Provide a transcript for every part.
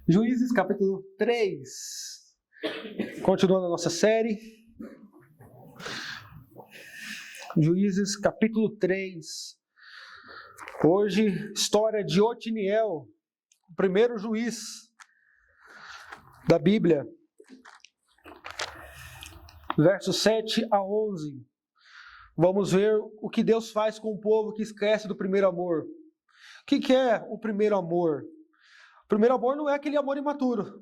Juízes capítulo 3. Continuando a nossa série. Juízes capítulo 3. Hoje, história de Otiniel, o primeiro juiz da Bíblia. Versos 7 a 11. Vamos ver o que Deus faz com o povo que esquece do primeiro amor. O que é o primeiro amor? O primeiro amor não é aquele amor imaturo,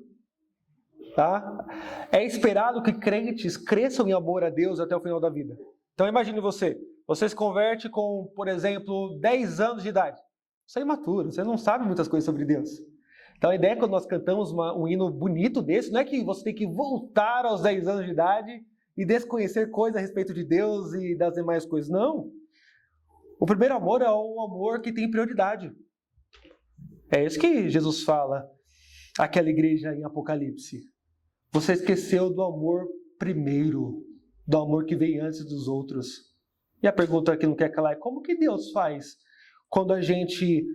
tá? É esperado que crentes cresçam em amor a Deus até o final da vida. Então imagine você se converte com, por exemplo, 10 anos de idade. Você é imaturo, você não sabe muitas coisas sobre Deus. Então a ideia quando nós cantamos um hino bonito desse, não é que você tem que voltar aos 10 anos de idade e desconhecer coisas a respeito de Deus e das demais coisas. Não. O primeiro amor é o amor que tem prioridade. É isso que Jesus fala àquela igreja em Apocalipse. Você esqueceu do amor primeiro, do amor que veio antes dos outros. E a pergunta que não quer calar é como que Deus faz quando a gente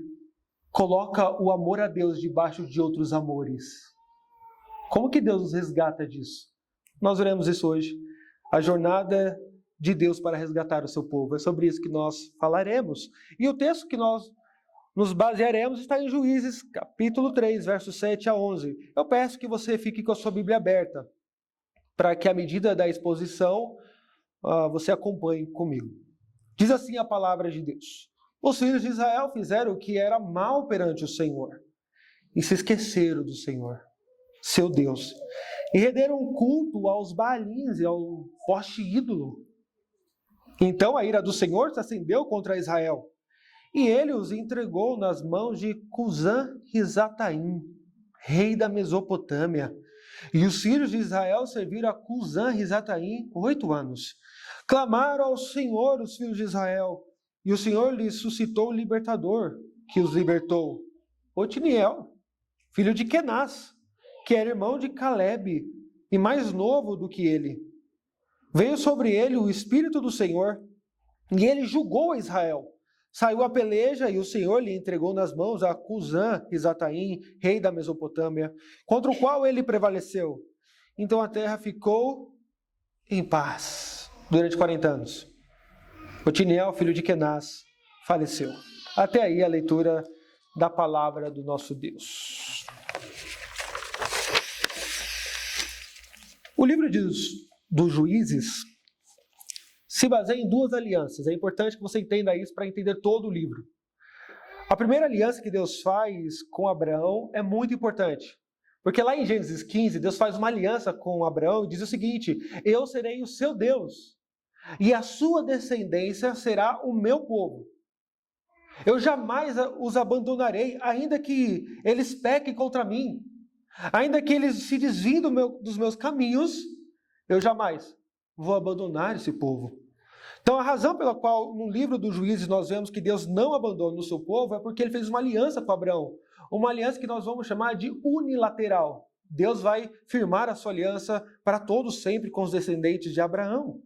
coloca o amor a Deus debaixo de outros amores? Como que Deus nos resgata disso? Nós veremos isso hoje. A jornada de Deus para resgatar o seu povo. É sobre isso que nós falaremos. E o texto que nós nos basearemos está em Juízes, capítulo 3, versos 7 a 11. Eu peço que você fique com a sua Bíblia aberta, para que à medida da exposição, você acompanhe comigo. Diz assim a palavra de Deus. Os filhos de Israel fizeram o que era mal perante o Senhor, e se esqueceram do Senhor, seu Deus, e renderam culto aos Baalins e ao poste ídolo. Então a ira do Senhor se acendeu contra Israel, e ele os entregou nas mãos de Cusã-Risataim, rei da Mesopotâmia. E os filhos de Israel serviram a Cusã-Risataim 8 anos. Clamaram ao Senhor os filhos de Israel, e o Senhor lhes suscitou um libertador, que os libertou. Otiniel, filho de Kenaz, que era irmão de Calebe, e mais novo do que ele. Veio sobre ele o Espírito do Senhor, e ele julgou Israel. Saiu a peleja e o Senhor lhe entregou nas mãos a Cusã-Risataim, rei da Mesopotâmia, contra o qual ele prevaleceu. Então a terra ficou em paz durante 40 anos. Otiniel, filho de Kenaz, faleceu. Até aí a leitura da palavra do nosso Deus. O livro dos Juízes se baseia em 2 alianças. É importante que você entenda isso para entender todo o livro. A primeira aliança que Deus faz com Abraão é muito importante. Porque lá em Gênesis 15, Deus faz uma aliança com Abraão e diz o seguinte: eu serei o seu Deus, e a sua descendência será o meu povo. Eu jamais os abandonarei, ainda que eles pequem contra mim, ainda que eles se desviem dos meus caminhos, eu jamais vou abandonar esse povo. Então a razão pela qual no livro dos Juízes nós vemos que Deus não abandona o seu povo é porque ele fez uma aliança com Abraão. Uma aliança que nós vamos chamar de unilateral. Deus vai firmar a sua aliança para todos sempre com os descendentes de Abraão.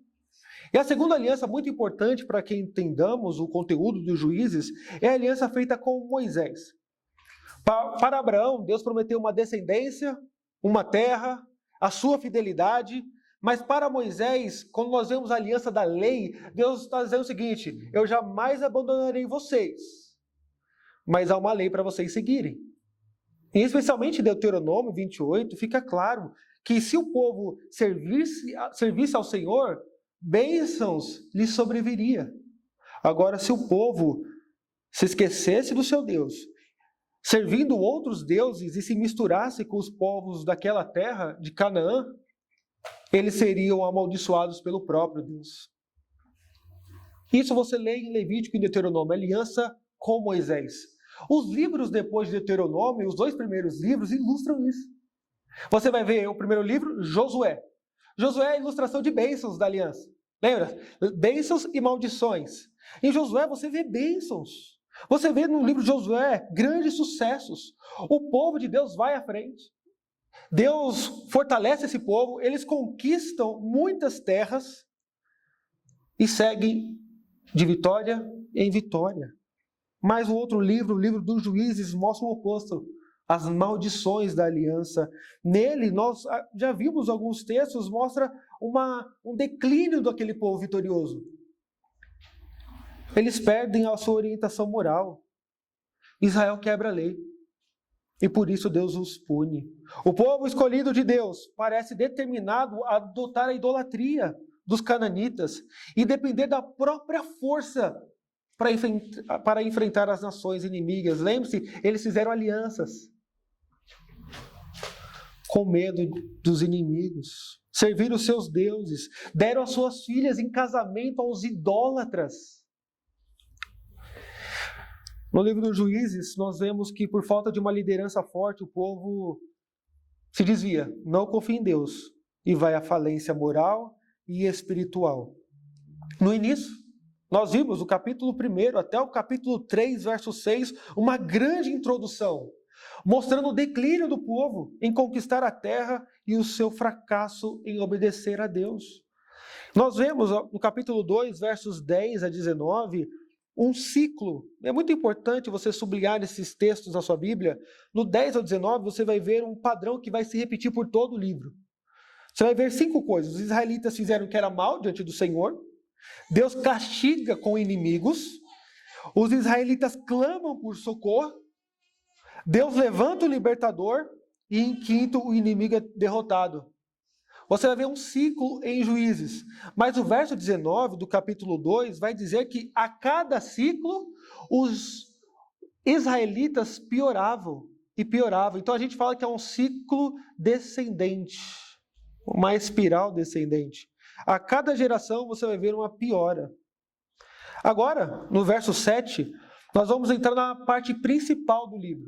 E a segunda aliança muito importante para que entendamos o conteúdo dos Juízes é a aliança feita com Moisés. Para Abraão, Deus prometeu uma descendência, uma terra, a sua fidelidade. Mas para Moisés, quando nós vemos a aliança da lei, Deus está dizendo o seguinte: eu jamais abandonarei vocês, mas há uma lei para vocês seguirem. E especialmente em Deuteronômio 28, fica claro que se o povo servisse ao Senhor, bênçãos lhe sobreviria. Agora, se o povo se esquecesse do seu Deus, servindo outros deuses e se misturasse com os povos daquela terra, de Canaã, eles seriam amaldiçoados pelo próprio Deus. Isso você lê em Levítico e Deuteronômio, aliança com Moisés. Os livros depois de Deuteronômio, os 2 primeiros livros, ilustram isso. Você vai ver o primeiro livro, Josué. Josué é a ilustração de bênçãos da aliança. Lembra? Bênçãos e maldições. Em Josué você vê bênçãos. Você vê no livro de Josué grandes sucessos. O povo de Deus vai à frente. Deus fortalece esse povo, eles conquistam muitas terras e seguem de vitória em vitória. Mas o outro livro, o livro dos Juízes, mostra o oposto. as maldições da aliança. Nele, nós já vimos alguns textos, mostra um declínio daquele povo vitorioso. Eles perdem a sua orientação moral. Israel quebra a lei. E por isso Deus os pune. O povo escolhido de Deus parece determinado a adotar a idolatria dos cananitas e depender da própria força para enfrentar as nações inimigas. Lembre-se, eles fizeram alianças com medo dos inimigos. Serviram os seus deuses. Deram as suas filhas em casamento aos idólatras. No livro dos Juízes, nós vemos que por falta de uma liderança forte, o povo se desvia, não confia em Deus e vai à falência moral e espiritual. No início, nós vimos do capítulo 1 até o capítulo 3, verso 6, uma grande introdução, mostrando o declínio do povo em conquistar a terra e o seu fracasso em obedecer a Deus. Nós vemos no capítulo 2, versos 10 a 19, um ciclo. É muito importante você sublinhar esses textos na sua Bíblia. No 10 ao 19, você vai ver um padrão que vai se repetir por todo o livro. Você vai ver 5 coisas. Os israelitas fizeram o que era mal diante do Senhor. Deus castiga com inimigos. Os israelitas clamam por socorro. Deus levanta o libertador. E em quinto, o inimigo é derrotado. Você vai ver um ciclo em Juízes. Mas o verso 19 do capítulo 2 vai dizer que a cada ciclo os israelitas pioravam e pioravam. Então a gente fala que é um ciclo descendente, uma espiral descendente. A cada geração você vai ver uma piora. Agora, no verso 7, nós vamos entrar na parte principal do livro.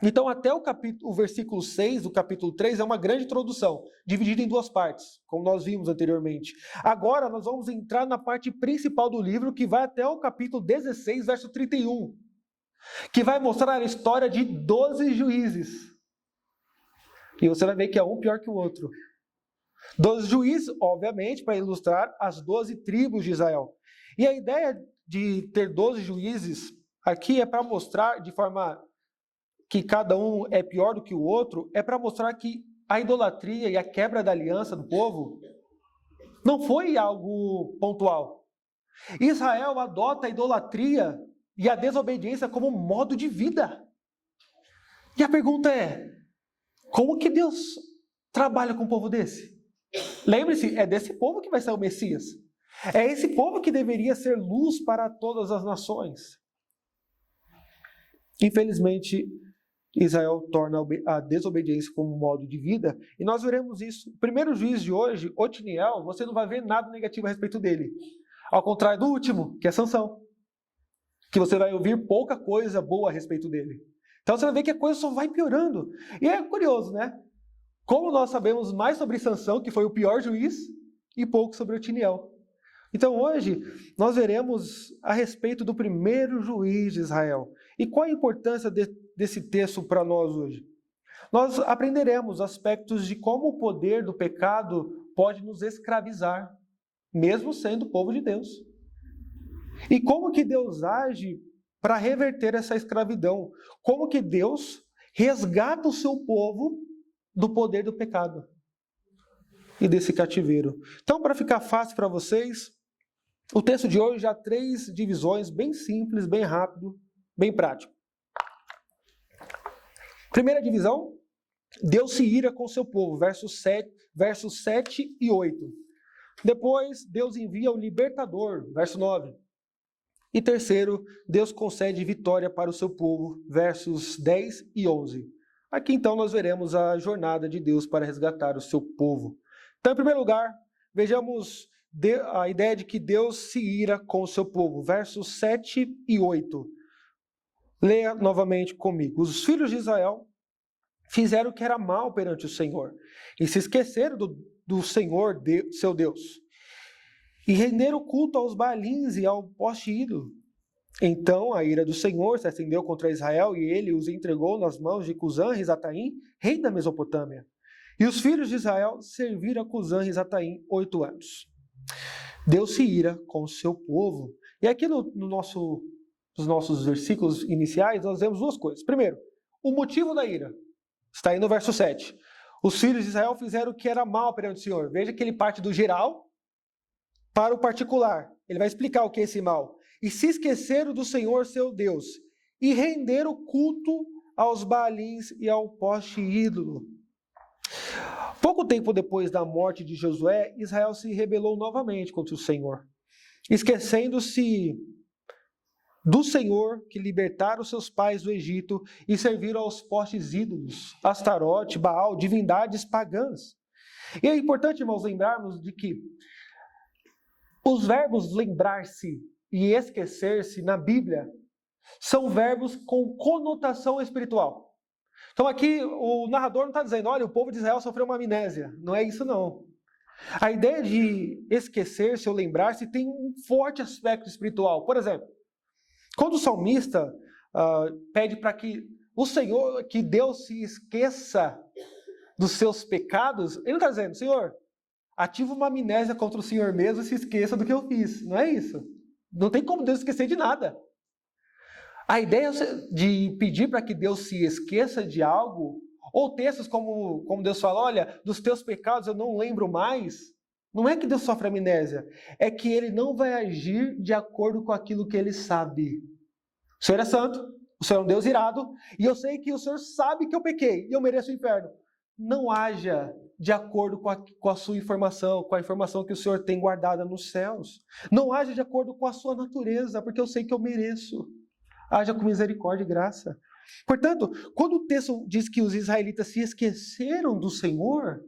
Então, até o versículo 6 do capítulo 3 é uma grande introdução, dividida em 2 partes, como nós vimos anteriormente. Agora, nós vamos entrar na parte principal do livro, que vai até o capítulo 16, verso 31, que vai mostrar a história de 12 juízes. E você vai ver que é um pior que o outro. 12 juízes, obviamente, para ilustrar as 12 tribos de Israel. E a ideia de ter 12 juízes aqui é para mostrar de forma que cada um é pior do que o outro, é para mostrar que a idolatria e a quebra da aliança do povo não foi algo pontual. Israel adota a idolatria e a desobediência como modo de vida. E a pergunta é, como que Deus trabalha com um povo desse? Lembre-se, é desse povo que vai ser o Messias. É esse povo que deveria ser luz para todas as nações. Infelizmente, Israel torna a desobediência como modo de vida, e nós veremos isso. O primeiro juiz de hoje, Otiniel, você não vai ver nada negativo a respeito dele. Ao contrário do último, que é Sansão, que você vai ouvir pouca coisa boa a respeito dele. Então você vai ver que a coisa só vai piorando. E é curioso, né? Como nós sabemos mais sobre Sansão, que foi o pior juiz, e pouco sobre Otiniel. Então hoje nós veremos a respeito do primeiro juiz de Israel. E qual a importância desse texto para nós hoje? Nós aprenderemos aspectos de como o poder do pecado pode nos escravizar, mesmo sendo povo de Deus. E como que Deus age para reverter essa escravidão? Como que Deus resgata o seu povo do poder do pecado e desse cativeiro? Então, para ficar fácil para vocês, o texto de hoje há 3 divisões, bem simples, bem rápido, bem prático. Primeira divisão, Deus se ira com o seu povo, versos 7 e 8. Depois, Deus envia o libertador, verso 9. E terceiro, Deus concede vitória para o seu povo, versos 10 e 11. Aqui então nós veremos a jornada de Deus para resgatar o seu povo. Então, em primeiro lugar, vejamos a ideia de que Deus se ira com o seu povo, versos 7 e 8. Leia novamente comigo. Os filhos de Israel fizeram o que era mal perante o Senhor e se esqueceram do Senhor, seu Deus, e renderam culto aos Baalins e ao poste ídolo. Então a ira do Senhor se acendeu contra Israel e ele os entregou nas mãos de Cusã-Risataim, rei da Mesopotâmia. E os filhos de Israel serviram a Cusã-Risataim 8 anos. Deus se ira com o seu povo. E aqui nos nossos versículos iniciais, nós vemos 2 coisas. Primeiro, o motivo da ira? Está aí no verso 7. Os filhos de Israel fizeram o que era mal perante o Senhor. Veja que ele parte do geral para o particular. Ele vai explicar o que é esse mal. E se esqueceram do Senhor seu Deus, e renderam culto aos Baalins e ao poste ídolo. Pouco tempo depois da morte de Josué, Israel se rebelou novamente contra o Senhor, esquecendo-se do Senhor que libertara os seus pais do Egito e serviram aos postes ídolos, Astarote, Baal, divindades pagãs. E é importante, irmãos, lembrarmos de que os verbos lembrar-se e esquecer-se na Bíblia são verbos com conotação espiritual. Então aqui o narrador não está dizendo, olha, o povo de Israel sofreu uma amnésia. Não é isso não. A ideia de esquecer-se ou lembrar-se tem um forte aspecto espiritual. Por exemplo, quando o salmista pede para que o Senhor, que Deus se esqueça dos seus pecados, ele não está dizendo, Senhor, ativa uma amnésia contra o Senhor mesmo e se esqueça do que eu fiz. Não é isso. Não tem como Deus esquecer de nada. A ideia de pedir para que Deus se esqueça de algo, ou textos como Deus fala, olha, dos teus pecados eu não lembro mais, não é que Deus sofre amnésia, é que Ele não vai agir de acordo com aquilo que Ele sabe. O Senhor é santo, o Senhor é um Deus irado, e eu sei que o Senhor sabe que eu pequei e eu mereço o inferno. Não haja de acordo com a sua informação, com a informação que o Senhor tem guardada nos céus. Não haja de acordo com a sua natureza, porque eu sei que eu mereço. Haja com misericórdia e graça. Portanto, quando o texto diz que os israelitas se esqueceram do Senhor,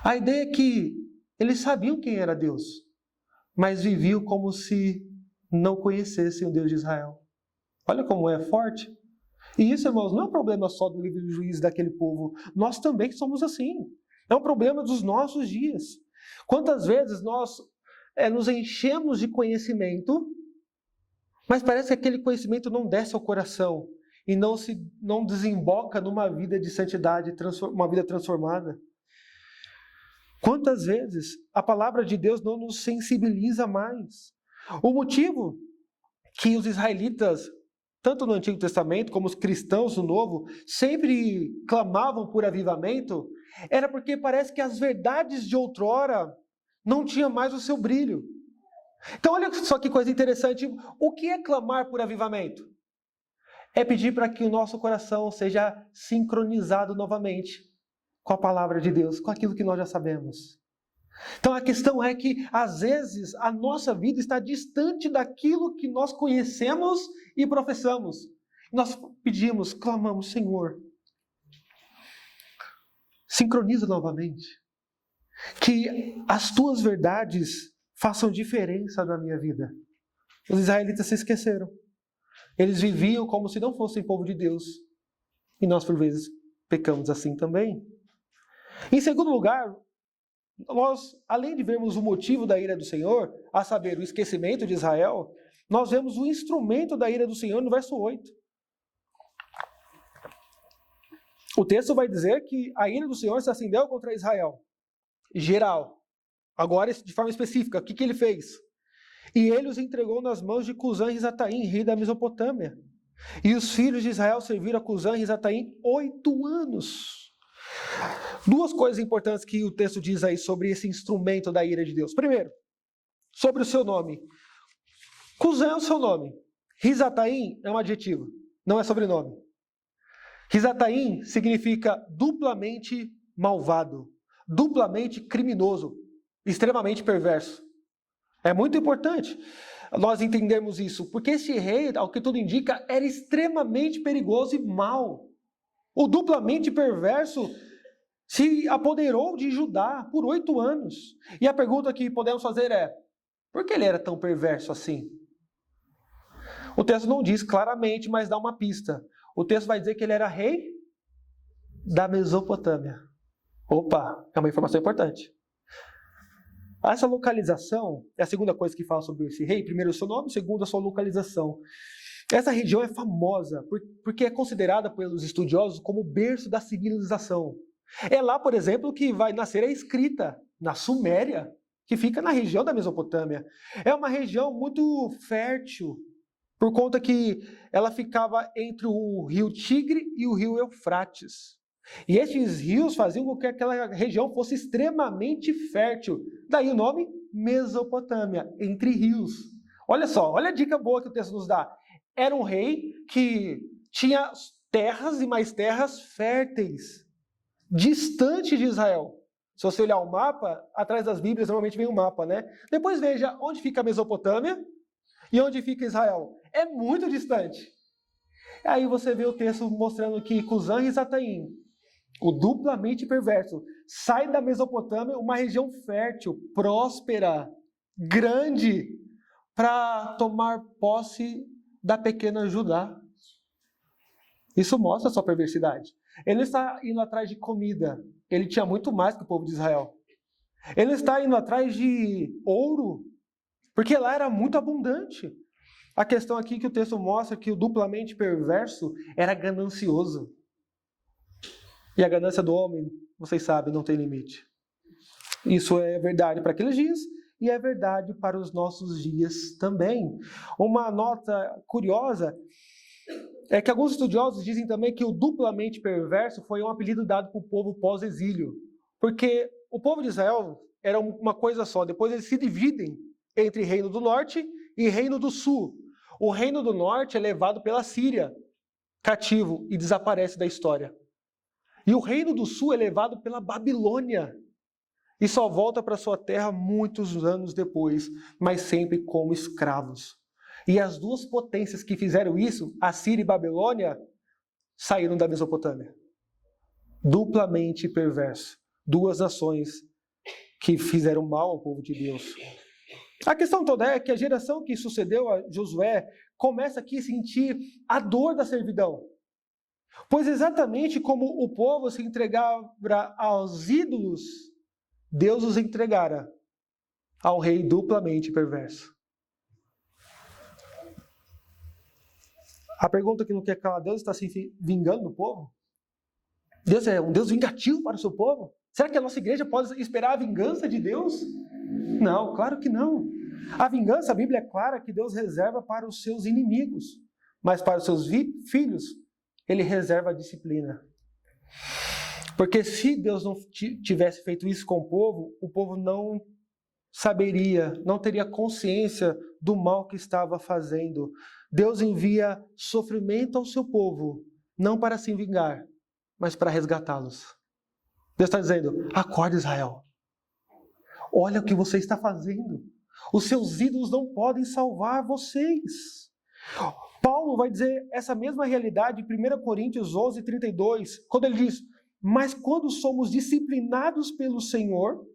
a ideia é que eles sabiam quem era Deus, mas viviam como se não conhecessem o Deus de Israel. Olha como é forte. E isso, irmãos, não é um problema só do livro de Juízes daquele povo. Nós também somos assim. É um problema dos nossos dias. Quantas vezes nós nos enchemos de conhecimento, mas parece que aquele conhecimento não desce ao coração e não desemboca numa vida de santidade, uma vida transformada. Quantas vezes a palavra de Deus não nos sensibiliza mais? O motivo que os israelitas, tanto no Antigo Testamento como os cristãos no Novo, sempre clamavam por avivamento, era porque parece que as verdades de outrora não tinham mais o seu brilho. Então olha só que coisa interessante, o que é clamar por avivamento? É pedir para que o nosso coração seja sincronizado novamente com a palavra de Deus, com aquilo que nós já sabemos. Então a questão é que, às vezes, a nossa vida está distante daquilo que nós conhecemos e professamos. Nós pedimos, clamamos, Senhor, sincroniza novamente. Que as tuas verdades façam diferença na minha vida. Os israelitas se esqueceram. Eles viviam como se não fossem povo de Deus. E nós, por vezes, pecamos assim também. Em segundo lugar, nós, além de vermos o motivo da ira do Senhor, a saber, o esquecimento de Israel, nós vemos o instrumento da ira do Senhor no verso 8. O texto vai dizer que a ira do Senhor se acendeu contra Israel. Geral. Agora, de forma específica, o que ele fez? E ele os entregou nas mãos de Cusã-Risataim, rei da Mesopotâmia. E os filhos de Israel serviram a Cusã-Risataim 8 anos. Duas coisas importantes que o texto diz aí sobre esse instrumento da ira de Deus. Primeiro, sobre o seu nome. Cusã é o seu nome. Risataim é um adjetivo, não é sobrenome. Risataim significa duplamente malvado, duplamente criminoso, extremamente perverso. É muito importante nós entendermos isso, porque esse rei, ao que tudo indica, era extremamente perigoso e mau. O duplamente perverso se apoderou de Judá por 8 anos. E a pergunta que podemos fazer é, por que ele era tão perverso assim? O texto não diz claramente, mas dá uma pista. O texto vai dizer que ele era rei da Mesopotâmia. Opa, é uma informação importante. Essa localização é a segunda coisa que fala sobre esse rei. Primeiro, o seu nome, segundo, a sua localização. Essa região é famosa porque é considerada pelos estudiosos como o berço da civilização. É lá, por exemplo, que vai nascer a escrita, na Suméria, que fica na região da Mesopotâmia. É uma região muito fértil, por conta que ela ficava entre o rio Tigre e o rio Eufrates. E estes rios faziam com que aquela região fosse extremamente fértil. Daí o nome Mesopotâmia, entre rios. Olha só, olha a dica boa que o texto nos dá. Era um rei que tinha terras e mais terras férteis, distante de Israel. Se você olhar o mapa, atrás das Bíblias normalmente vem um mapa, né? Depois veja onde fica a Mesopotâmia e onde fica Israel. É muito distante. Aí você vê o texto mostrando que Cusã e Zataim, o duplamente perverso, sai da Mesopotâmia, uma região fértil, próspera, grande, para tomar posse da pequena Judá. Isso mostra a sua perversidade. Ele não está indo atrás de comida. Ele tinha muito mais que o povo de Israel. Ele não está indo atrás de ouro, porque lá era muito abundante. A questão aqui que o texto mostra que o duplamente perverso era ganancioso. E a ganância do homem, vocês sabem, não tem limite. Isso é verdade para aqueles dias e é verdade para os nossos dias também. Uma nota curiosa é que alguns estudiosos dizem também que o duplamente perverso foi um apelido dado para o povo pós-exílio. Porque o povo de Israel era uma coisa só. Depois eles se dividem entre Reino do Norte e Reino do Sul. O Reino do Norte é levado pela Síria, cativo, e desaparece da história. E o Reino do Sul é levado pela Babilônia e só volta para sua terra muitos anos depois, mas sempre como escravos. E as duas potências que fizeram isso, a Síria e a Babilônia, saíram da Mesopotâmia. Duplamente perverso. Duas nações que fizeram mal ao povo de Deus. A questão toda é que a geração que sucedeu a Josué começa aqui a sentir a dor da servidão. Pois exatamente como o povo se entregava aos ídolos, Deus os entregara ao rei duplamente perverso. A pergunta que não quer calar, Deus está se vingando do povo? Deus é um Deus vingativo para o seu povo? Será que a nossa igreja pode esperar a vingança de Deus? Não, claro que não. A vingança, a Bíblia é clara que Deus reserva para os seus inimigos, mas para os seus filhos, Ele reserva a disciplina. Porque se Deus não tivesse feito isso com o povo não saberia, não teria consciência do mal que estava fazendo. Deus envia sofrimento ao seu povo, não para se vingar, mas para resgatá-los. Deus está dizendo, acorda Israel. Olha o que você está fazendo. Os seus ídolos não podem salvar vocês. Paulo vai dizer essa mesma realidade em 1 Coríntios 11, 32, quando ele diz, mas quando somos disciplinados pelo Senhor,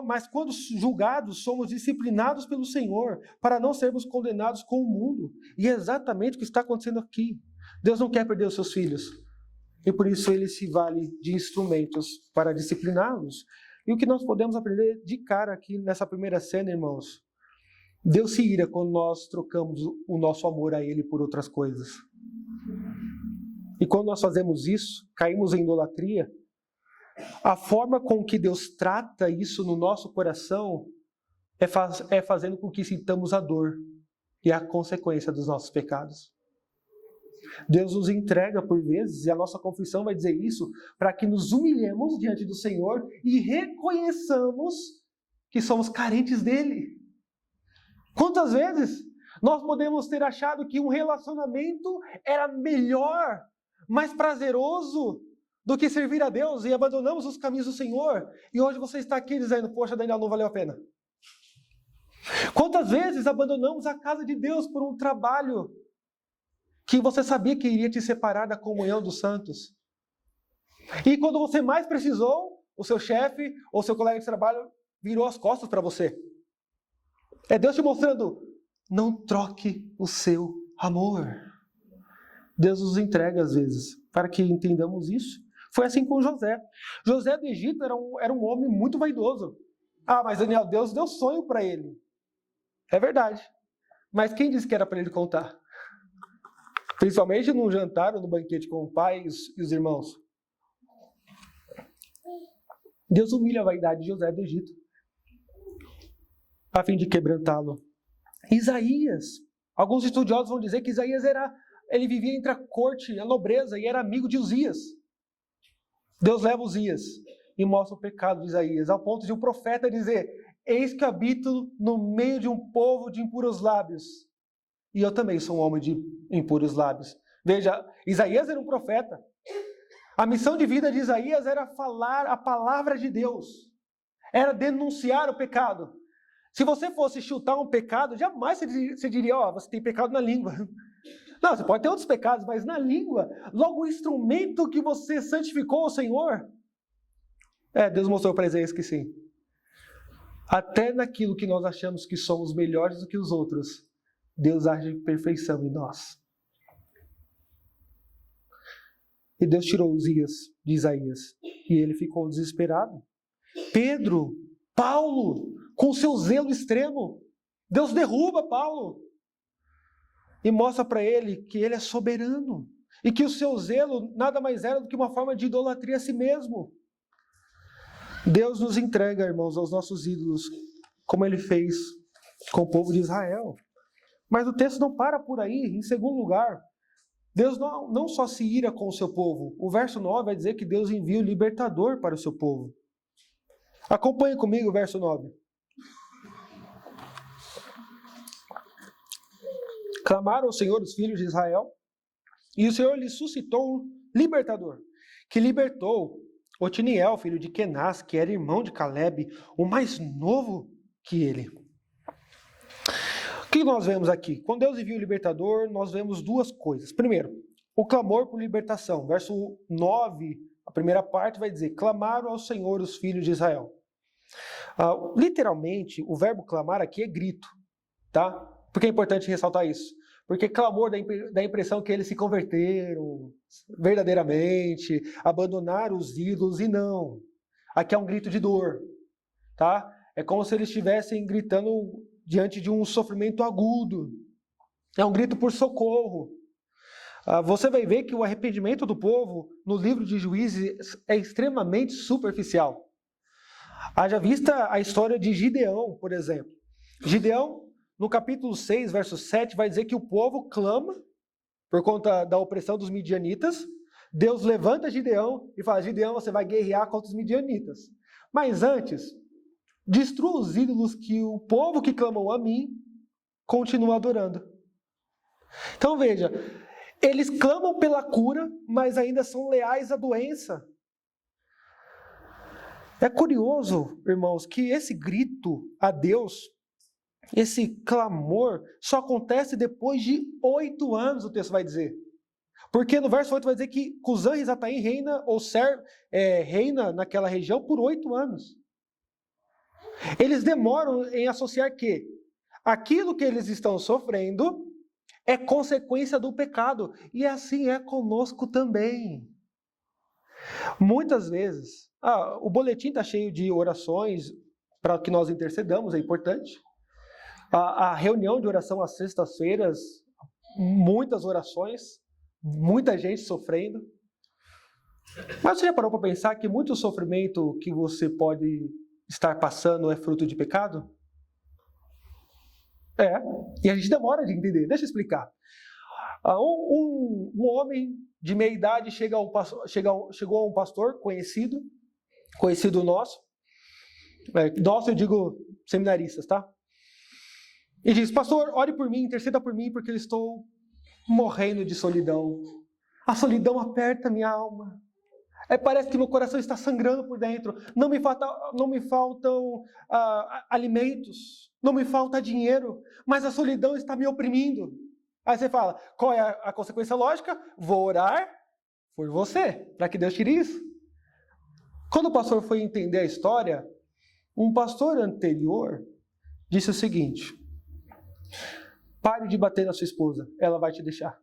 mas quando julgados, somos disciplinados pelo Senhor, para não sermos condenados com o mundo. E é exatamente o que está acontecendo aqui. Deus não quer perder os seus filhos. E por isso ele se vale de instrumentos para discipliná-los. E o que nós podemos aprender de cara aqui nessa primeira cena, irmãos? Deus se ira quando nós trocamos o nosso amor a Ele por outras coisas. E quando nós fazemos isso, caímos em idolatria, a forma com que Deus trata isso no nosso coração é fazendo com que sintamos a dor e a consequência dos nossos pecados. Deus nos entrega por vezes, e a nossa confissão vai dizer isso, para que nos humilhemos diante do Senhor e reconheçamos que somos carentes dEle. Quantas vezes nós podemos ter achado que um relacionamento era melhor, mais prazeroso do que servir a Deus e abandonamos os caminhos do Senhor, e hoje você está aqui dizendo, poxa, Daniel, não valeu a pena. Quantas vezes abandonamos a casa de Deus por um trabalho que você sabia que iria te separar da comunhão dos santos? E quando você mais precisou, o seu chefe ou seu colega de trabalho virou as costas para você. É Deus te mostrando, não troque o seu amor. Deus nos entrega às vezes, para que entendamos isso. Foi assim com José. José do Egito era um homem muito vaidoso. Ah, mas Daniel, Deus deu sonho para ele. É verdade. Mas quem disse que era para ele contar? Principalmente num jantar ou no banquete com o pai e os irmãos. Deus humilha a vaidade de José do Egito. a fim de quebrantá-lo. Isaías, alguns estudiosos vão dizer que Isaías ele vivia entre a corte e a nobreza e era amigo de Uzias. Deus leva Uzias e mostra o pecado de Isaías, ao ponto de o profeta dizer: eis que habito no meio de um povo de impuros lábios. E eu também sou um homem de impuros lábios. Veja, Isaías era um profeta. A missão de vida de Isaías era falar a palavra de Deus. Era denunciar o pecado. Se você fosse chutar um pecado, jamais você diria: você tem pecado na língua. Não, você pode ter outros pecados, mas na língua, logo o instrumento que você santificou ao Senhor, Deus mostrou para Isaías que sim. Até naquilo que nós achamos que somos melhores do que os outros, Deus age em perfeição em nós. E Deus tirou Uzias de Isaías, e ele ficou desesperado. Pedro, Paulo, com seu zelo extremo, Deus derruba Paulo e mostra para ele que ele é soberano e que o seu zelo nada mais era do que uma forma de idolatria a si mesmo. Deus nos entrega, irmãos, aos nossos ídolos, como ele fez com o povo de Israel. Mas o texto não para por aí. Em segundo lugar, Deus não só se ira com o seu povo. O verso 9 vai dizer que Deus envia o libertador para o seu povo. Acompanhe comigo o verso 9. Clamaram ao Senhor os filhos de Israel, e o Senhor lhes suscitou um libertador, que libertou Otiniel, filho de Kenaz, que era irmão de Caleb, o mais novo que ele. O que nós vemos aqui? Quando Deus envia o libertador, nós vemos duas coisas. Primeiro, o clamor por libertação. Verso 9, a primeira parte vai dizer: clamaram ao Senhor os filhos de Israel. Literalmente, o verbo clamar aqui é grito, tá? Por que é importante ressaltar isso? Porque clamor dá a impressão que eles se converteram verdadeiramente, abandonaram os ídolos, e não. Aqui é um grito de dor, tá? É como se eles estivessem gritando diante de um sofrimento agudo. É um grito por socorro. Você vai ver que o arrependimento do povo no livro de Juízes é extremamente superficial. Haja vista a história de Gideão, por exemplo. Gideão, no capítulo 6, verso 7, vai dizer que o povo clama por conta da opressão dos midianitas. Deus levanta Gideão e fala: Gideão, você vai guerrear contra os midianitas. Mas antes, destrua os ídolos que o povo que clamou a mim continua adorando. Então veja, eles clamam pela cura, mas ainda são leais à doença. É curioso, irmãos, que esse grito a Deus, esse clamor, só acontece depois de 8 anos, o texto vai dizer. Porque no verso 8 vai dizer que Cusã-Risataim reina naquela região por 8 anos. Eles demoram em associar que aquilo que eles estão sofrendo é consequência do pecado. E assim é conosco também. Muitas vezes, o boletim está cheio de orações para que nós intercedamos, é importante. A reunião de oração às sextas-feiras, muitas orações, muita gente sofrendo. Mas você já parou para pensar que muito sofrimento que você pode estar passando é fruto de pecado? E a gente demora de entender. Deixa eu explicar. Um homem de meia idade chegou a um pastor conhecido nosso. Nosso, eu digo seminaristas, tá? E diz: pastor, ore por mim, interceda por mim, porque eu estou morrendo de solidão. A solidão aperta minha alma. Parece que meu coração está sangrando por dentro. Não me faltam alimentos, não me falta dinheiro, mas a solidão está me oprimindo. Aí você fala: qual é a consequência lógica? Vou orar por você, para que Deus tire isso. Quando o pastor foi entender a história, um pastor anterior disse o seguinte: pare de bater na sua esposa, ela vai te deixar.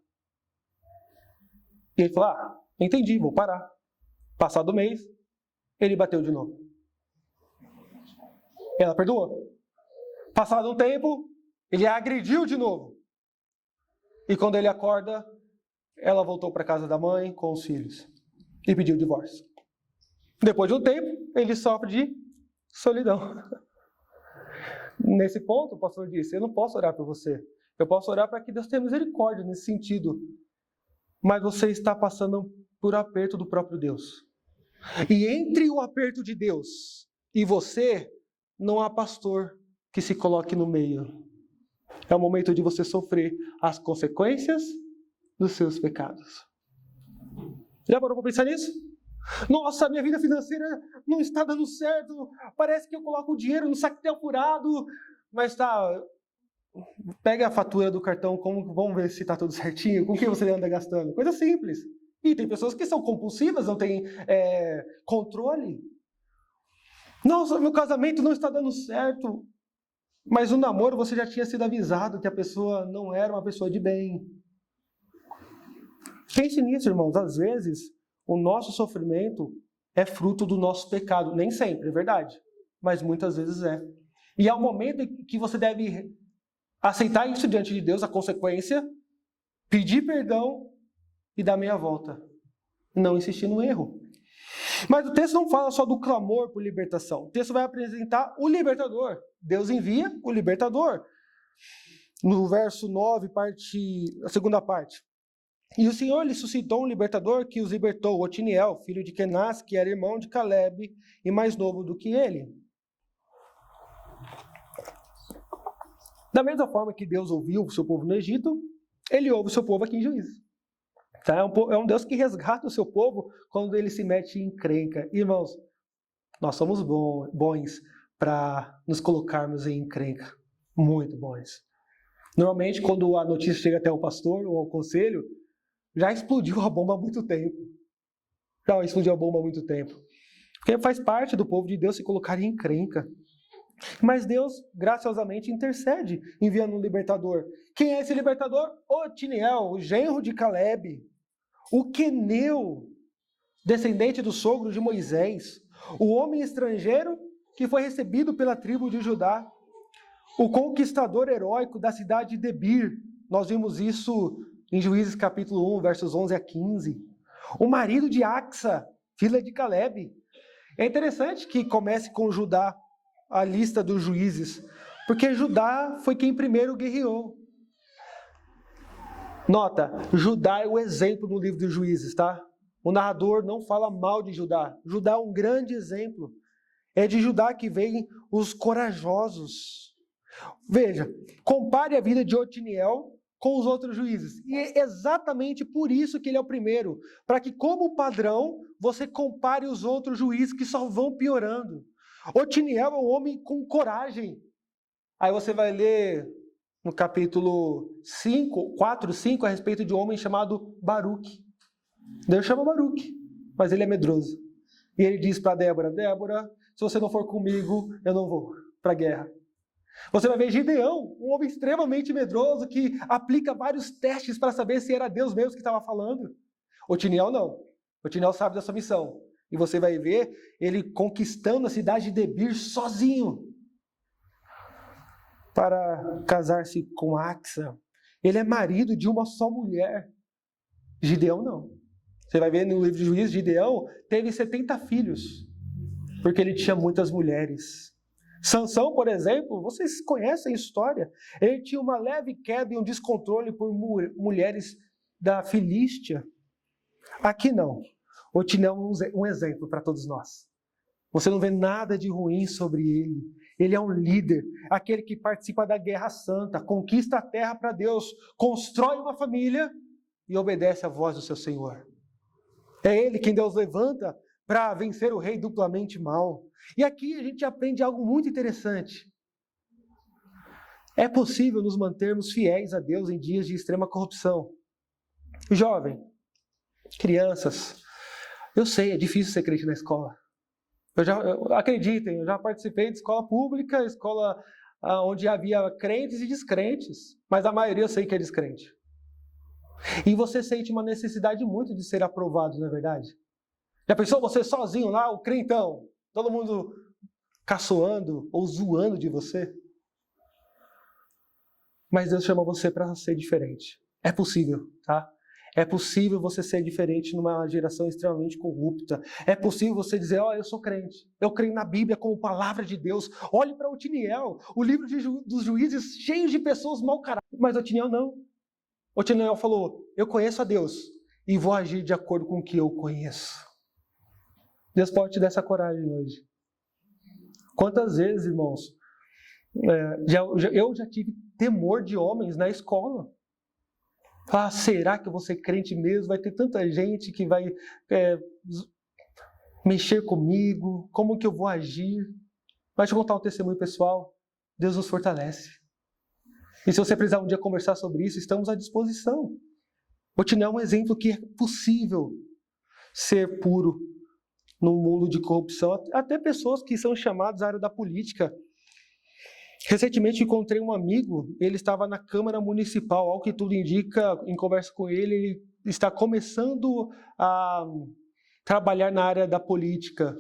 E ele falou: entendi, vou parar. Passado o mês, ele bateu de novo. Ela perdoou. Passado um tempo, ele a agrediu de novo. E quando ele acorda, ela voltou para a casa da mãe com os filhos e pediu o divórcio. Depois de um tempo, ele sofre de solidão. Nesse ponto, o pastor disse, eu não posso orar por você. Eu posso orar para que Deus tenha misericórdia nesse sentido. Mas você está passando por aperto do próprio Deus. E entre o aperto de Deus e você, não há pastor que se coloque no meio. É o momento de você sofrer as consequências dos seus pecados. Já parou para pensar nisso? Nossa, minha vida financeira não está dando certo. Parece que eu coloco o dinheiro no saquetel furado. Mas tá, pega a fatura do cartão, vamos ver se está tudo certinho. Com o que você anda gastando? Coisa simples. E tem pessoas que são compulsivas, não têm controle. Nossa, meu casamento não está dando certo. Mas no namoro você já tinha sido avisado que a pessoa não era uma pessoa de bem. Pense nisso, irmãos. Às vezes, o nosso sofrimento é fruto do nosso pecado. Nem sempre, é verdade. Mas muitas vezes é. E há um momento em que você deve aceitar isso diante de Deus, a consequência, pedir perdão e dar meia volta. Não insistir no erro. Mas o texto não fala só do clamor por libertação. O texto vai apresentar o libertador. Deus envia o libertador. No verso 9, a segunda parte. E o Senhor lhe suscitou um libertador que os libertou, Otiniel, filho de Kenaz, que era irmão de Caleb e mais novo do que ele. Da mesma forma que Deus ouviu o seu povo no Egito, ele ouve o seu povo aqui em Juízes. Tá? É um Deus que resgata o seu povo quando ele se mete em encrenca. Irmãos, nós somos bons para nos colocarmos em encrenca. Muito bons. Normalmente, quando a notícia chega até o pastor ou ao conselho, já explodiu a bomba há muito tempo. Porque faz parte do povo de Deus se colocar em encrenca. Mas Deus, graciosamente, intercede, enviando um libertador. Quem é esse libertador? Otiniel, o genro de Caleb. O queneu, descendente do sogro de Moisés. O homem estrangeiro que foi recebido pela tribo de Judá. O conquistador heróico da cidade de Debir. Nós vimos isso em Juízes capítulo 1, versos 11 a 15. O marido de Axa, filha de Caleb. É interessante que comece com Judá a lista dos juízes, porque Judá foi quem primeiro guerreou. Nota, Judá é o exemplo no livro dos Juízes, tá? O narrador não fala mal de Judá. Judá é um grande exemplo. É de Judá que vêm os corajosos. Veja, compare a vida de Otiniel com os outros juízes. E é exatamente por isso que ele é o primeiro. Para que, como padrão, você compare os outros juízes que só vão piorando. Otiniel é um homem com coragem. Aí você vai ler no capítulo 4, 5, a respeito de um homem chamado Baruque. Deus chama Baruque, mas ele é medroso. E ele diz para Débora, se você não for comigo, eu não vou para a guerra. Você vai ver Gideão, um homem extremamente medroso, que aplica vários testes para saber se era Deus mesmo que estava falando. Otiniel não. Otiniel sabe da sua missão. E você vai ver ele conquistando a cidade de Debir sozinho para casar-se com Axa. Ele é marido de uma só mulher. Gideão não. Você vai ver no livro de Juízes, Gideão teve 70 filhos, porque ele tinha muitas mulheres. Sansão, por exemplo, vocês conhecem a história. Ele tinha uma leve queda e um descontrole por mulheres da Filístia. Aqui não. Otiniel é um exemplo para todos nós. Você não vê nada de ruim sobre ele. Ele é um líder, aquele que participa da guerra santa, conquista a terra para Deus, constrói uma família e obedece à voz do seu Senhor. É ele quem Deus levanta para vencer o rei duplamente mau. E aqui a gente aprende algo muito interessante. É possível nos mantermos fiéis a Deus em dias de extrema corrupção. Jovem, crianças, eu sei, é difícil ser crente na escola. Acreditem, eu já participei de escola pública, escola onde havia crentes e descrentes, mas a maioria eu sei que é descrente. E você sente uma necessidade muito de ser aprovado, não é verdade? Já pensou você sozinho lá, o crentão, todo mundo caçoando ou zoando de você? Mas Deus chama você para ser diferente. É possível, tá? É possível você ser diferente numa geração extremamente corrupta. É possível você dizer, eu sou crente. Eu creio na Bíblia como palavra de Deus. Olhe para Otiniel, o livro dos juízes cheio de pessoas mau caráter. Mas Otiniel não. Otiniel falou, eu conheço a Deus e vou agir de acordo com o que eu conheço. Deus pode te dar essa coragem hoje. Quantas vezes, irmãos, eu já tive temor de homens na escola. Será que eu vou ser crente mesmo? Vai ter tanta gente que vai mexer comigo. Como que eu vou agir? Mas deixa eu contar um testemunho pessoal. Deus nos fortalece. E se você precisar um dia conversar sobre isso, estamos à disposição. Vou te dar um exemplo que é possível ser puro no mundo de corrupção. Até pessoas que são chamadas à área da política. Recentemente encontrei um amigo, ele estava na Câmara Municipal, ao que tudo indica, em conversa com ele está começando a trabalhar na área da política.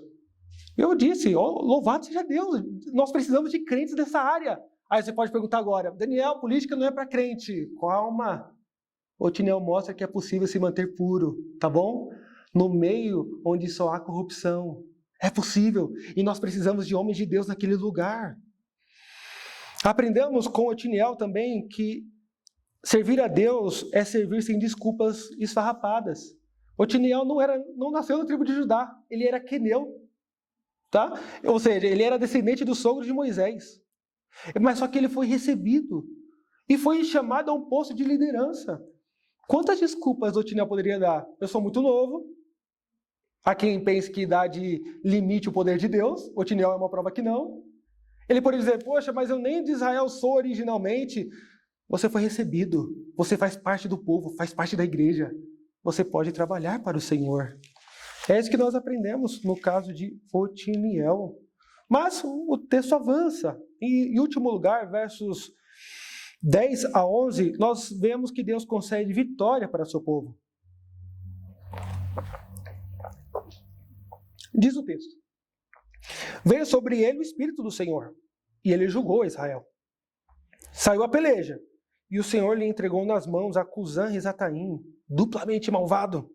Eu disse, louvado seja Deus, nós precisamos de crentes dessa área. Aí você pode perguntar agora, Daniel, política não é para crente. Calma, Otiniel mostra que é possível se manter puro, tá bom? No meio onde só há corrupção. É possível, e nós precisamos de homens de Deus naquele lugar. Aprendemos com Otiniel também que servir a Deus é servir sem desculpas esfarrapadas. Otiniel não nasceu na tribo de Judá, ele era queneu, tá? Ou seja, ele era descendente do sogro de Moisés. Mas só que ele foi recebido e foi chamado a um posto de liderança. Quantas desculpas Otiniel poderia dar? Eu sou muito novo. Há quem pense que idade limite o poder de Deus. Otiniel é uma prova que não. Ele poderia dizer, poxa, mas eu nem de Israel sou originalmente. Você foi recebido, você faz parte do povo, faz parte da igreja. Você pode trabalhar para o Senhor. É isso que nós aprendemos no caso de Otiniel. Mas o texto avança. E, em último lugar, versos 10 a 11, nós vemos que Deus concede vitória para o seu povo. Diz o texto. Veio sobre ele o Espírito do Senhor, e ele julgou Israel. Saiu a peleja, e o Senhor lhe entregou nas mãos a Cusã-Risataim, duplamente malvado,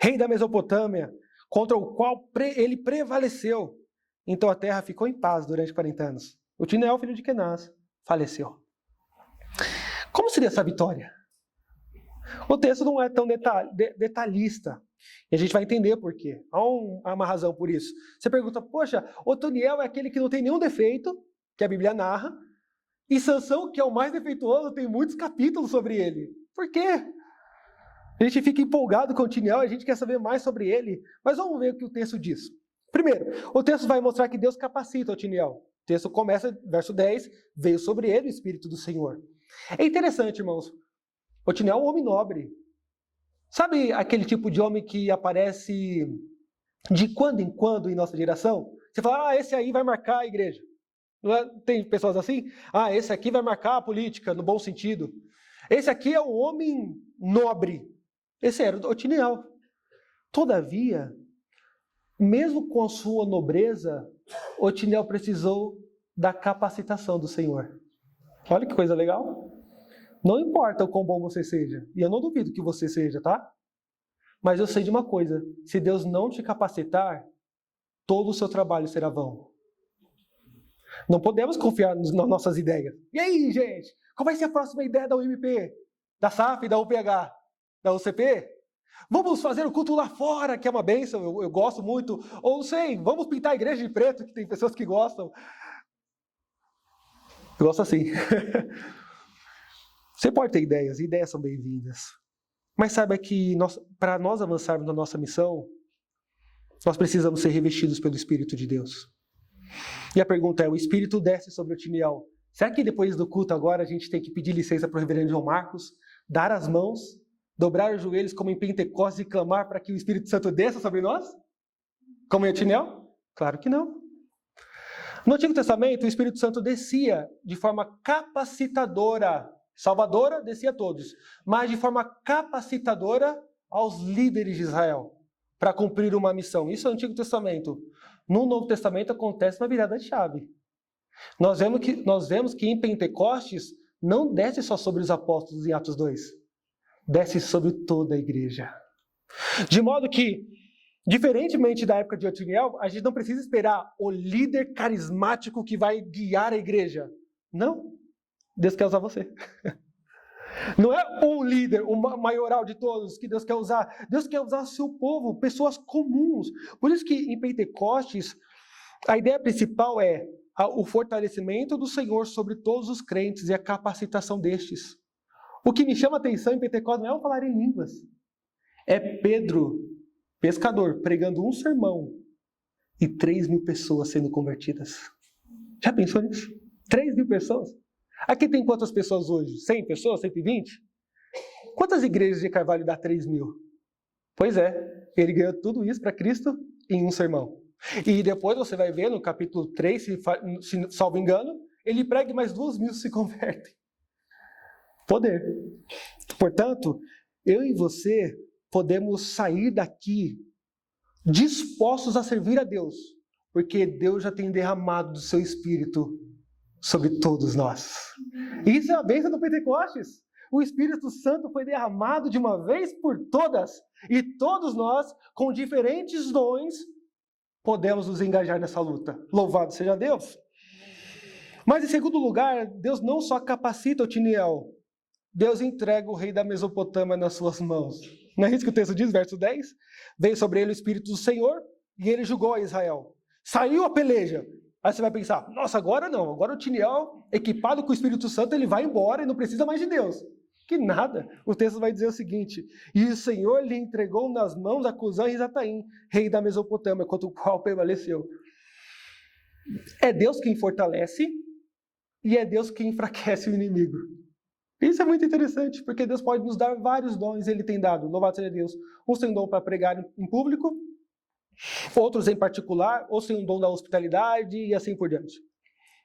rei da Mesopotâmia, contra o qual ele prevaleceu. Então a terra ficou em paz durante 40 anos. Otiniel, filho de Kenaz, faleceu. Como seria essa vitória? O texto não é tão detalhista. E a gente vai entender por quê. Há uma razão por isso. Você pergunta, poxa, Otiniel é aquele que não tem nenhum defeito, que a Bíblia narra, e Sansão, que é o mais defeituoso, tem muitos capítulos sobre ele. Por quê? A gente fica empolgado com Otiniel, a gente quer saber mais sobre ele. Mas vamos ver o que o texto diz. Primeiro, o texto vai mostrar que Deus capacita Otiniel. O texto começa, verso 10, veio sobre ele o Espírito do Senhor. É interessante, irmãos. Otiniel é um homem nobre. Sabe aquele tipo de homem que aparece de quando em quando em nossa geração? Você fala, esse aí vai marcar a igreja. Não é? Tem pessoas assim? Esse aqui vai marcar a política, no bom sentido. Esse aqui é um homem nobre. Esse era o Otiniel. Todavia, mesmo com a sua nobreza, Otiniel precisou da capacitação do Senhor. Olha que coisa legal. Não importa o quão bom você seja, e eu não duvido que você seja, tá? Mas eu sei de uma coisa, se Deus não te capacitar, todo o seu trabalho será vão. Não podemos confiar nas nossas ideias. E aí, gente? Qual vai ser a próxima ideia da UMP? Da SAF, da UPH? Da UCP? Vamos fazer o culto lá fora, que é uma bênção, eu gosto muito. Ou não sei, vamos pintar a igreja de preto, que tem pessoas que gostam. Eu gosto assim. Você pode ter ideias, ideias são bem-vindas. Mas saiba que para nós avançarmos na nossa missão, nós precisamos ser revestidos pelo Espírito de Deus. E a pergunta é, o Espírito desce sobre o Otiniel. Será que depois do culto agora a gente tem que pedir licença para o reverendo João Marcos, dar as mãos, dobrar os joelhos como em Pentecostes e clamar para que o Espírito Santo desça sobre nós? Como em Otiniel? Claro que não. No Antigo Testamento, o Espírito Santo descia de forma capacitadora. Salvadora, descia a todos, mas de forma capacitadora aos líderes de Israel para cumprir uma missão. Isso é o Antigo Testamento. No Novo Testamento acontece uma virada de chave. Nós vemos que em Pentecostes não desce só sobre os apóstolos em Atos 2. desce sobre toda a igreja. De modo que, diferentemente da época de Otiniel, a gente não precisa esperar o líder carismático que vai guiar a igreja. Não. Deus quer usar você. Não é o líder, o maioral de todos que Deus quer usar. Deus quer usar o seu povo, pessoas comuns. Por isso que em Pentecostes, a ideia principal é o fortalecimento do Senhor sobre todos os crentes e a capacitação destes. O que me chama a atenção em Pentecostes não é o falar em línguas. É Pedro, pescador, pregando um sermão e 3.000 pessoas sendo convertidas. Já pensou nisso? 3.000 pessoas? Aqui tem quantas pessoas hoje? 100 pessoas? 120? Quantas igrejas de Carvalho dá 3.000? Pois é, ele ganhou tudo isso para Cristo em um sermão. E depois você vai ver no capítulo 3, se salvo engano, ele prega e mais 2.000 se convertem. Poder. Portanto, eu e você podemos sair daqui dispostos a servir a Deus, porque Deus já tem derramado do seu Espírito sobre todos nós. Isso é a bênção do Pentecostes. O Espírito Santo foi derramado de uma vez por todas, e todos nós, com diferentes dons, podemos nos engajar nessa luta. Louvado seja Deus! Mas em segundo lugar, Deus não só capacita Otiniel, Deus entrega o rei da Mesopotâmia nas suas mãos. Não é isso que o texto diz, verso 10? Veio sobre ele o Espírito do Senhor e ele julgou a Israel. Saiu a peleja. Aí você vai pensar, nossa, agora não. Agora o Otiniel, equipado com o Espírito Santo, ele vai embora e não precisa mais de Deus. Que nada. O texto vai dizer o seguinte: e o Senhor lhe entregou nas mãos a Cusã e Zataim, rei da Mesopotâmia, contra o qual prevaleceu. É Deus quem fortalece e é Deus quem enfraquece o inimigo. Isso é muito interessante, porque Deus pode nos dar vários dons, Ele tem dado, louvado seja Deus. Uns têm um dom para pregar em público, outros em particular, outros têm um dom da hospitalidade e assim por diante.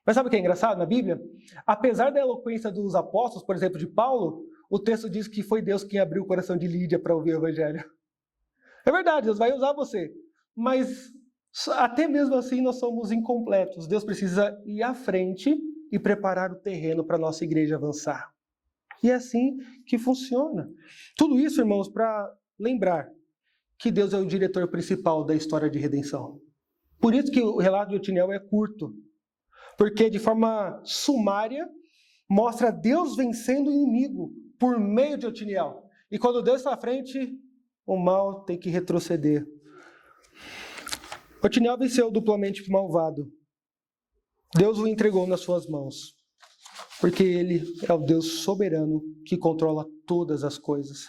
Mas sabe o que é engraçado na Bíblia? Apesar da eloquência dos apóstolos, por exemplo, de Paulo, o texto diz que foi Deus quem abriu o coração de Lídia para ouvir o Evangelho. É verdade, Deus vai usar você, mas até mesmo assim nós somos incompletos. Deus precisa ir à frente e preparar o terreno para a nossa igreja avançar. E é assim que funciona. Tudo isso, irmãos, para lembrar que Deus é o diretor principal da história de redenção. Por isso que o relato de Otiniel é curto. Porque de forma sumária mostra Deus vencendo o inimigo por meio de Otiniel. E quando Deus está à frente, o mal tem que retroceder. Otiniel venceu duplamente o malvado. Deus o entregou nas suas mãos. Porque Ele é o Deus soberano que controla todas as coisas.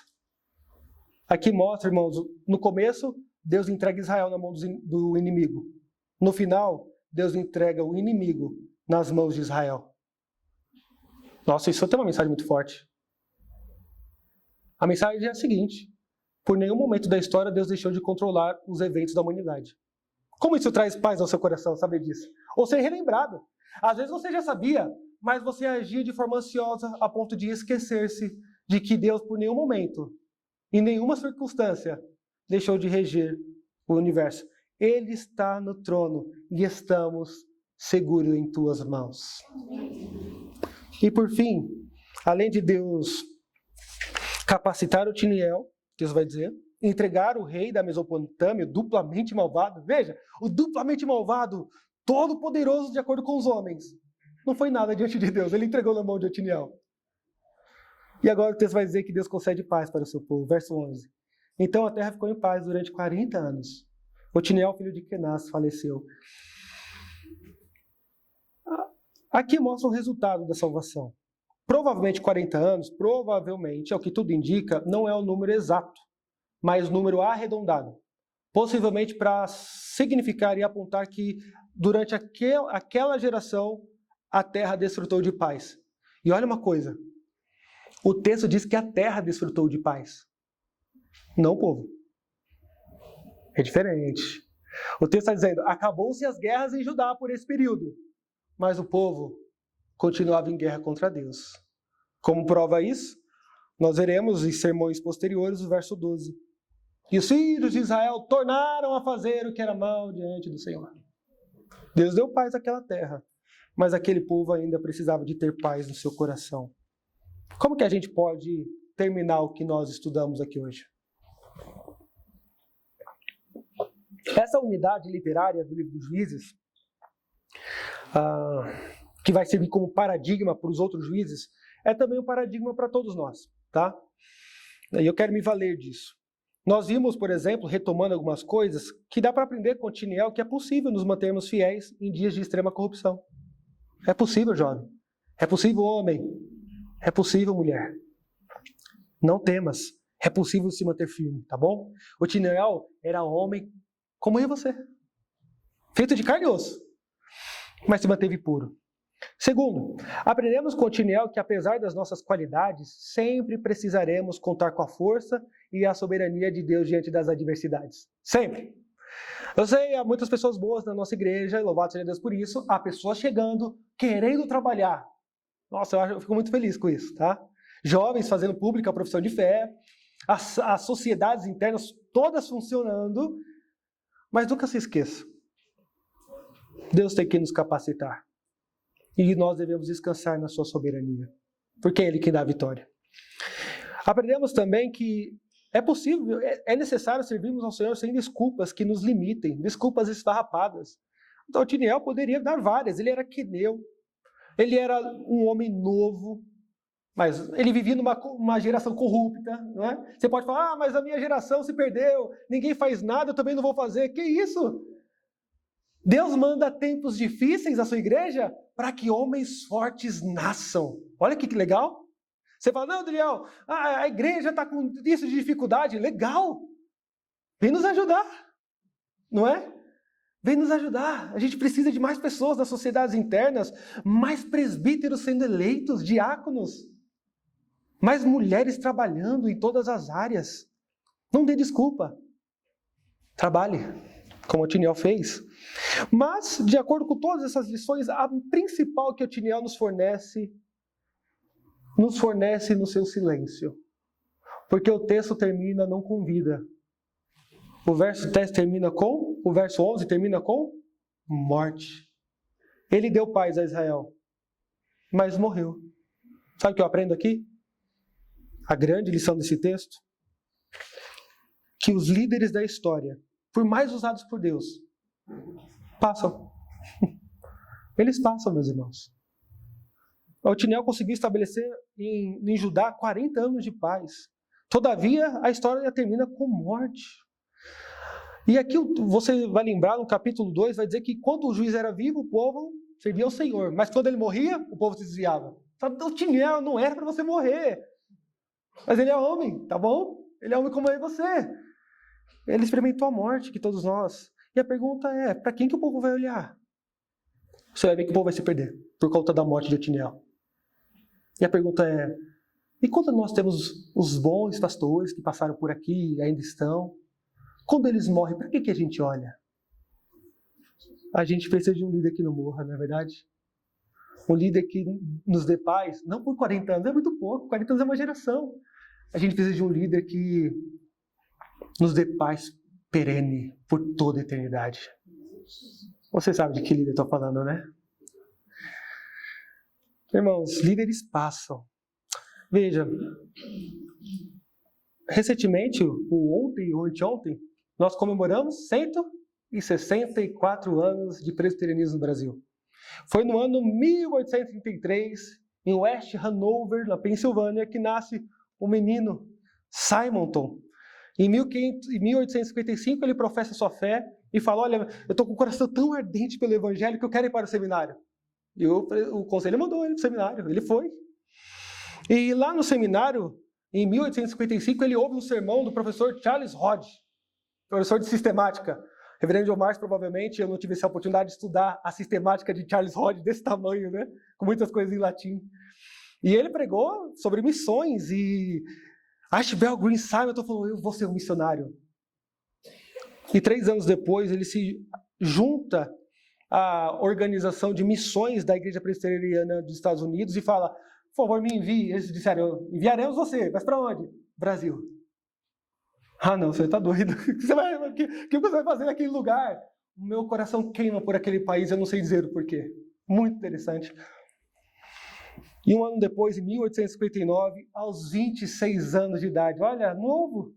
Aqui mostra, irmãos, no começo, Deus entrega Israel na mão do inimigo. No final, Deus entrega o inimigo nas mãos de Israel. Nossa, isso tem uma mensagem muito forte. A mensagem é a seguinte: por nenhum momento da história Deus deixou de controlar os eventos da humanidade. Como isso traz paz ao seu coração, saber disso? Ou ser relembrado. Às vezes você já sabia, mas você agia de forma ansiosa a ponto de esquecer-se de que Deus, por nenhum momento, em nenhuma circunstância, deixou de reger o universo. Ele está no trono e estamos seguros em tuas mãos. E por fim, além de Deus capacitar Otiniel, Deus vai dizer, entregar o rei da Mesopotâmia, duplamente malvado. Veja, o duplamente malvado, todo poderoso de acordo com os homens. Não foi nada diante de Deus, ele entregou na mão de Otiniel. E agora o texto vai dizer que Deus concede paz para o seu povo. Verso 11. Então a terra ficou em paz durante 40 anos. Otiniel, filho de Kenaz, faleceu. Aqui mostra o resultado da salvação. Provavelmente 40 anos, provavelmente, é o que tudo indica, não é o número exato, mas o número arredondado. Possivelmente para significar e apontar que durante aquela geração a terra desfrutou de paz. E olha uma coisa, o texto diz que a terra desfrutou de paz, não o povo. É diferente. O texto está dizendo, acabou-se as guerras em Judá por esse período, mas o povo continuava em guerra contra Deus. Como prova isso, nós veremos em sermões posteriores o verso 12. E os filhos de Israel tornaram a fazer o que era mal diante do Senhor. Deus deu paz àquela terra, mas aquele povo ainda precisava de ter paz no seu coração. Como que a gente pode terminar o que nós estudamos aqui hoje. Essa unidade literária do livro dos Juízes, que vai servir como paradigma para os outros juízes, é também um paradigma para todos nós, tá? E eu quero me valer disso. Nós vimos, por exemplo, retomando algumas coisas, que dá para aprender com Otiniel que é possível nos mantermos fiéis em dias de extrema corrupção. É possível, jovem. É possível, homem. É possível, mulher. Não temas. É possível se manter firme, tá bom? Otiniel era homem como eu e você. Feito de carne e osso. Mas se manteve puro. Segundo, aprendemos com Otiniel que apesar das nossas qualidades, sempre precisaremos contar com a força e a soberania de Deus diante das adversidades. Sempre. Eu sei, há muitas pessoas boas na nossa igreja, e louvado seja Deus por isso, há pessoas chegando, querendo trabalhar. Nossa, eu fico muito feliz com isso, tá? Jovens fazendo pública a profissão de fé, as sociedades internas todas funcionando, mas nunca se esqueça. Deus tem que nos capacitar. E nós devemos descansar na sua soberania, porque é Ele que dá a vitória. Aprendemos também que é possível, é necessário servirmos ao Senhor sem desculpas que nos limitem, desculpas esfarrapadas. Então, Otiniel poderia dar várias. Ele era queneu, ele era um homem novo, mas ele vivia numa geração corrupta, não é? Você pode falar, mas a minha geração se perdeu, ninguém faz nada, eu também não vou fazer. Que isso? Deus manda tempos difíceis à sua igreja para que homens fortes nasçam. Olha que legal. Você fala, não, Daniel, a igreja está com isso de dificuldade. Legal. Vem nos ajudar. Não é? Vem nos ajudar. A gente precisa de mais pessoas nas sociedades internas, mais presbíteros sendo eleitos, diáconos, mais mulheres trabalhando em todas as áreas. Não dê desculpa. Trabalhe, como Otiniel fez. Mas, de acordo com todas essas lições, a principal que Otiniel nos fornece no seu silêncio. Porque o texto termina não com vida. O verso 11 termina com morte. Ele deu paz a Israel, mas morreu. Sabe o que eu aprendo aqui? A grande lição desse texto? Que os líderes da história, por mais usados por Deus, passam. Eles passam, meus irmãos. Otiniel conseguiu estabelecer em Judá 40 anos de paz. Todavia, a história termina com morte. E aqui você vai lembrar, no capítulo 2, vai dizer que quando o juiz era vivo, o povo servia ao Senhor. Mas quando ele morria, o povo se desviava. Otiniel, não era para você morrer. Mas ele é homem, tá bom? Ele é homem como eu e você. Ele experimentou a morte, que todos nós. E a pergunta é, para quem que o povo vai olhar? Você vai ver que o povo vai se perder, por conta da morte de Otiniel. E a pergunta é, e quando nós temos os bons pastores que passaram por aqui e ainda estão, quando eles morrem, para que a gente olha? A gente precisa de um líder que não morra, não é verdade? Um líder que nos dê paz, não por 40 anos, é muito pouco, 40 anos é uma geração. A gente precisa de um líder que nos dê paz perene por toda a eternidade. Você sabe de que líder eu estou falando, né? Irmãos, líderes passam. Veja, recentemente, ontem ou anteontem, nós comemoramos 164 anos de presbiterianismo no Brasil. Foi no ano 1833, em West Hanover, na Pensilvânia, que nasce o menino Simonton. Em 1855, ele professa sua fé e fala, olha, eu estou com o coração tão ardente pelo evangelho que eu quero ir para o seminário. E o conselho mandou ele para o seminário, ele foi. E lá no seminário, em 1855, ele ouve um sermão do professor Charles Hodge, professor de sistemática. Reverendo John Marks, provavelmente, eu não tive essa oportunidade de estudar a sistemática de Charles Hodge desse tamanho, né? Com muitas coisas em latim. E ele pregou sobre missões e Ashbel Green Simonton falou, eu vou ser um missionário. E 3 anos depois, ele se junta à organização de missões da Igreja Presbiteriana dos Estados Unidos e fala, por favor, me envie. Eles disseram, enviaremos você, mas para onde? Brasil. Ah, não, você está doido. O que você vai fazer naquele lugar? O meu coração queima por aquele país, eu não sei dizer o porquê. Muito interessante. E um ano depois, em 1859, aos 26 anos de idade, olha, novo,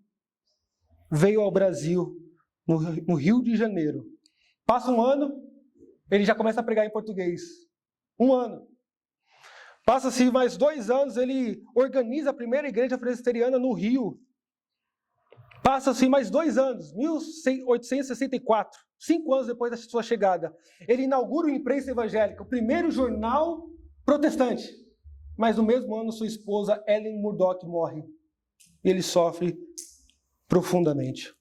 veio ao Brasil, no Rio de Janeiro. Passa um ano, ele já começa a pregar em português. Um ano. Passa-se mais 2 anos, ele organiza a primeira igreja presbiteriana no Rio. Passa-se mais 2 anos, 1864, 5 anos depois da sua chegada. Ele inaugura o Imprensa Evangélica, o primeiro jornal protestante. Mas no mesmo ano, sua esposa, Ellen Murdoch, morre. E ele sofre profundamente.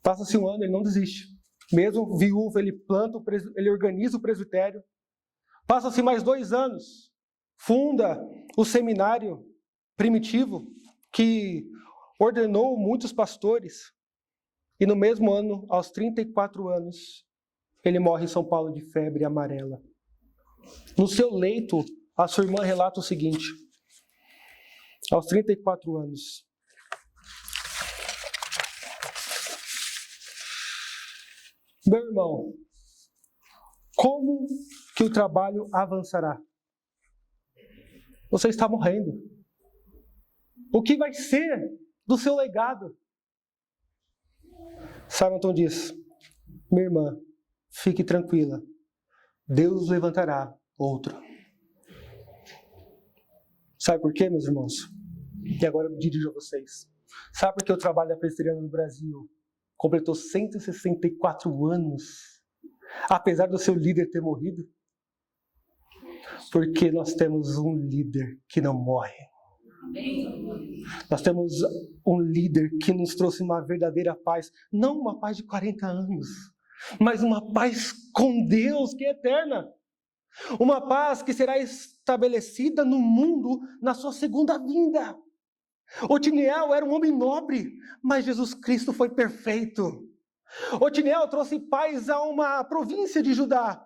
Passa-se um ano, ele não desiste. Mesmo viúvo, ele organiza o presbitério. Passa-se mais 2 anos. Funda o seminário primitivo, que ordenou muitos pastores. E no mesmo ano, aos 34 anos, ele morre em São Paulo de febre amarela. No seu leito, a sua irmã relata o seguinte: aos 34 anos, meu irmão, como que o trabalho avançará? Você está morrendo. O que vai ser do seu legado? Simonton diz: minha irmã, fique tranquila. Deus levantará outro. Sabe por quê, meus irmãos? E agora eu me dirijo a vocês. Sabe por que o trabalho da presbiteriana no Brasil completou 164 anos, apesar do seu líder ter morrido? Porque nós temos um líder que não morre. Nós temos um líder que nos trouxe uma verdadeira paz, não uma paz de 40 anos, mas uma paz com Deus que é eterna. Uma paz que será estabelecida no mundo na sua segunda vinda. Otiniel era um homem nobre, mas Jesus Cristo foi perfeito. Otiniel trouxe paz a uma província de Judá.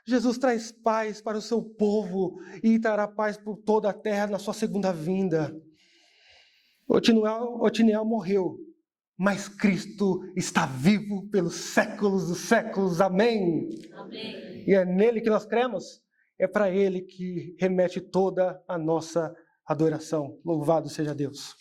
Jesus traz paz para o seu povo e trará paz por toda a terra na sua segunda vinda. Otiniel morreu, mas Cristo está vivo pelos séculos dos séculos. Amém. Amém. E é nele que nós cremos, é para ele que remete toda a nossa adoração. Louvado seja Deus.